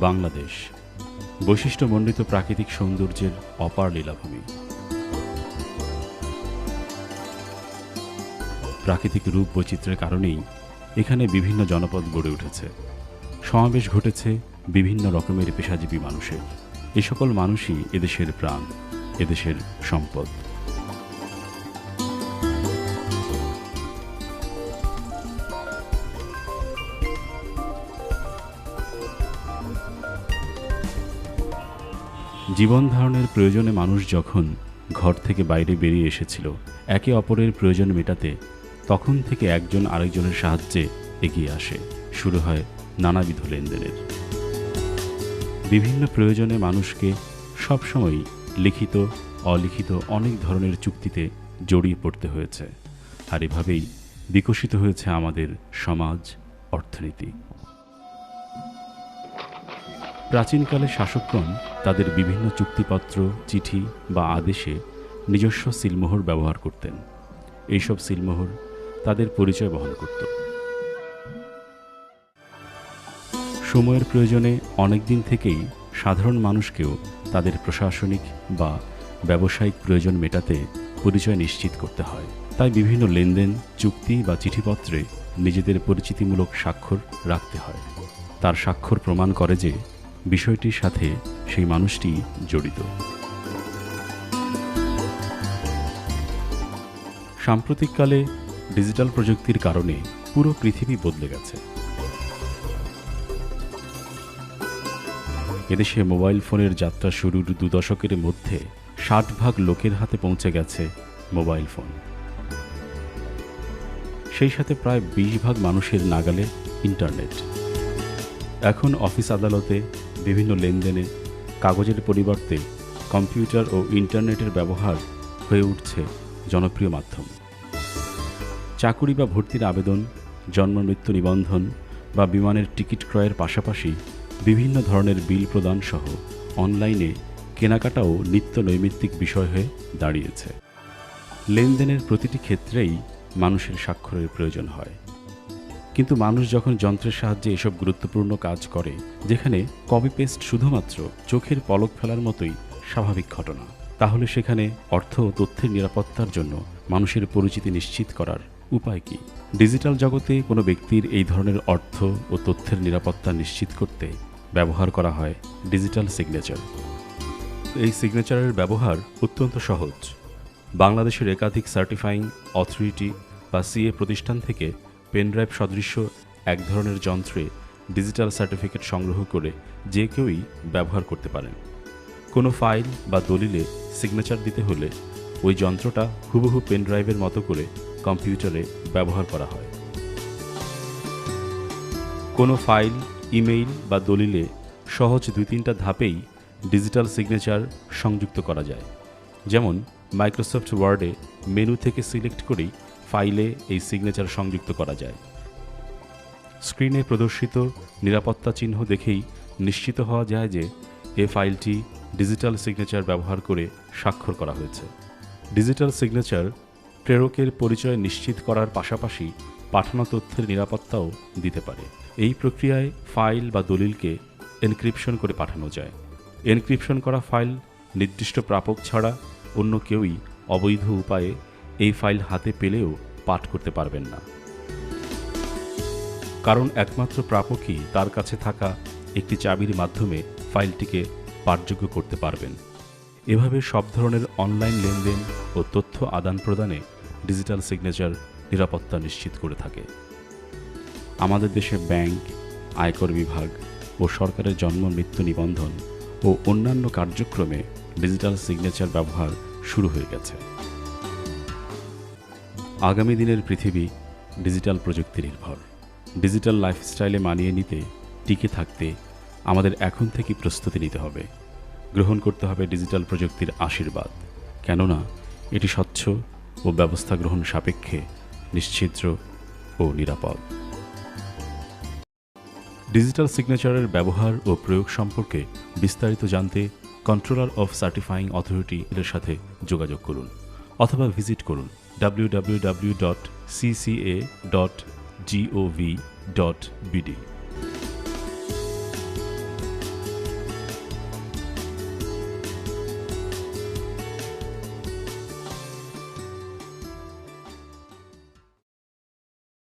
বাংলাদেশ বৈশিষ্ট্যমণ্ডিত প্রাকৃতিক সৌন্দর্যের অপার লীলাভূমি। প্রাকৃতিক রূপ বৈচিত্র্যের কারণেই এখানে বিভিন্ন জনপদ গড়ে উঠেছে। সমাবেশ ঘটেছে বিভিন্ন রকমের পেশাজীবী মানুষের। এ সকল মানুষই এদেশের প্রাণ, এদেশের সম্পদ। জীবন ধারণের প্রয়োজনে মানুষ যখন ঘর থেকে বাইরে বেরিয়ে এসেছিল একে অপরের প্রয়োজন মেটাতে, তখন থেকে একজন আরেকজনের সাহায্যে এগিয়ে আসে। শুরু হয় নানাবিধ লেনদেনের। বিভিন্ন প্রয়োজনে মানুষকে সবসময়ই লিখিত অলিখিত অনেক ধরনের চুক্তিতে জড়িয়ে পড়তে হয়েছে। আর এভাবেই বিকশিত হয়েছে আমাদের সমাজ, অর্থনীতি। প্রাচীনকালে শাসকগণ তাদের বিভিন্ন চুক্তিপত্র, চিঠি বা আদেশে নিজস্ব সিলমোহর ব্যবহার করতেন। এইসব সিলমোহর তাদের পরিচয় বহন করত। সময়ের প্রয়োজনে অনেক দিন থেকেই সাধারণ মানুষকেও তাদের প্রশাসনিক বা ব্যবসায়িক প্রয়োজন মেটাতে পরিচয় নিশ্চিত করতে হয়। তাই বিভিন্ন লেনদেন, চুক্তি বা চিঠিপত্রে নিজেদের পরিচিতিমূলক স্বাক্ষর রাখতে হয়। তার স্বাক্ষর প্রমাণ করে যে বিষয়টির সাথে সেই মানুষটি জড়িত। সাম্প্রতিককালে ডিজিটাল প্রযুক্তির কারণে পুরো পৃথিবী বদলে গেছে। এদেশে মোবাইল ফোনের যাত্রা শুরুর 2 দশকের মধ্যে 60% লোকের হাতে পৌঁছে গেছে মোবাইল ফোন। সেই সাথে প্রায় 20% মানুষের নাগালে ইন্টারনেট। এখন অফিস আদালতে বিভিন্ন লেনদেনে কাগজের পরিবর্তে কম্পিউটার ও ইন্টারনেটের ব্যবহার হয়ে উঠছে জনপ্রিয় মাধ্যম। চাকুরি বা ভর্তির আবেদন, জন্ম মৃত্যু নিবন্ধন বা বিমানের টিকিট ক্রয়ের পাশাপাশি বিভিন্ন ধরনের বিল প্রদান সহ অনলাইনে কেনাকাটাও নিত্য নৈমিত্তিক বিষয় হয়ে দাঁড়িয়েছে। লেনদেনের প্রতিটি ক্ষেত্রেই মানুষের স্বাক্ষরের প্রয়োজন হয়। কিন্তু মানুষ যখন যন্ত্রের সাহায্যে এসব গুরুত্বপূর্ণ কাজ করে, যেখানে কপি পেস্ট শুধুমাত্র চোখের পলক ফেলার মতোই স্বাভাবিক ঘটনা, তাহলে সেখানে অর্থ ও তথ্যের নিরাপত্তার জন্য মানুষের পরিচিতি নিশ্চিত করার উপায় কি? ডিজিটাল জগতে কোনো ব্যক্তির এই ধরনের অর্থ ও তথ্যের নিরাপত্তা নিশ্চিত করতে ব্যবহার করা হয় ডিজিটাল সিগনেচার। এই সিগনেচারের ব্যবহার অত্যন্ত সহজ। বাংলাদেশের একাধিক সার্টিফাইং অথরিটি বা সিএ প্রতিষ্ঠান থেকে পেনড্রাইভ সদৃশ্য এক ধরনের যন্ত্রে ডিজিটাল সার্টিফিকেট সংগ্রহ করে যে কেউই ব্যবহার করতে পারেন। কোনো ফাইল বা দলিলে সিগনেচার দিতে হলে ওই যন্ত্রটা হুবহু পেনড্রাইভের মতো করে কম্পিউটারে ব্যবহার করা হয়। কোনো ফাইল, ইমেইল বা দলিলে সহজ 2-3টা ধাপেই ডিজিটাল সিগনেচার সংযুক্ত করা যায়। যেমন মাইক্রোসফট ওয়ার্ডে মেনু থেকে সিলেক্ট করেই ফাইলে এই সিগনেচার সংযুক্ত করা যায়। স্ক্রিনে প্রদর্শিত নিরাপত্তা চিহ্ন দেখেই নিশ্চিত হওয়া যায় যে এ ফাইলটি ডিজিটাল সিগনেচার ব্যবহার করে স্বাক্ষর করা হয়েছে। ডিজিটাল সিগনেচার প্রেরকের পরিচয় নিশ্চিত করার পাশাপাশি পাঠানো তথ্যের নিরাপত্তাও দিতে পারে। এই প্রক্রিয়ায় ফাইল বা দলিলকে এনক্রিপশন করে পাঠানো যায়। এনক্রিপশন করা ফাইল নির্দিষ্ট প্রাপক ছাড়া অন্য কেউই অবৈধ উপায়ে এই ফাইল হাতে পেলেও পাঠ করতে পারবেন না, কারণ একমাত্র প্রাপকই তার কাছে থাকা একটি চাবির মাধ্যমে ফাইলটিকে পাঠযোগ্য করতে পারবেন। এভাবে সব ধরনের অনলাইন লেনদেন ও তথ্য আদান প্রদানে ডিজিটাল সিগনেচার নিরাপত্তা নিশ্চিত করে থাকে। আমাদের দেশে ব্যাংক, আয়কর বিভাগ ও সরকারের জন্ম মৃত্যু নিবন্ধন ও অন্যান্য কার্যক্রমে ডিজিটাল সিগনেচার ব্যবহার শুরু হয়ে গেছে। আগামী দিনের পৃথিবী ডিজিটাল প্রযুক্তি নির্ভর। ডিজিটাল লাইফস্টাইলে মানিয়ে নিতে, টিকে থাকতে আমাদের এখন থেকে প্রস্তুতি নিতে হবে। গ্রহণ করতে হবে ডিজিটাল প্রযুক্তির আশীর্বাদ, কেননা এটি স্বচ্ছ ও ব্যবস্থা গ্রহণ সাপেক্ষে, নিশ্ছিদ্র ও নিরাপদ। ডিজিটাল সিগনেচারের ব্যবহার ও প্রয়োগ সম্পর্কে বিস্তারিত জানতে কন্ট্রোলার অফ সার্টিফাইং অথরিটি এর সাথে যোগাযোগ করুন অথবা ভিজিট করুন www.cca.gov.bd।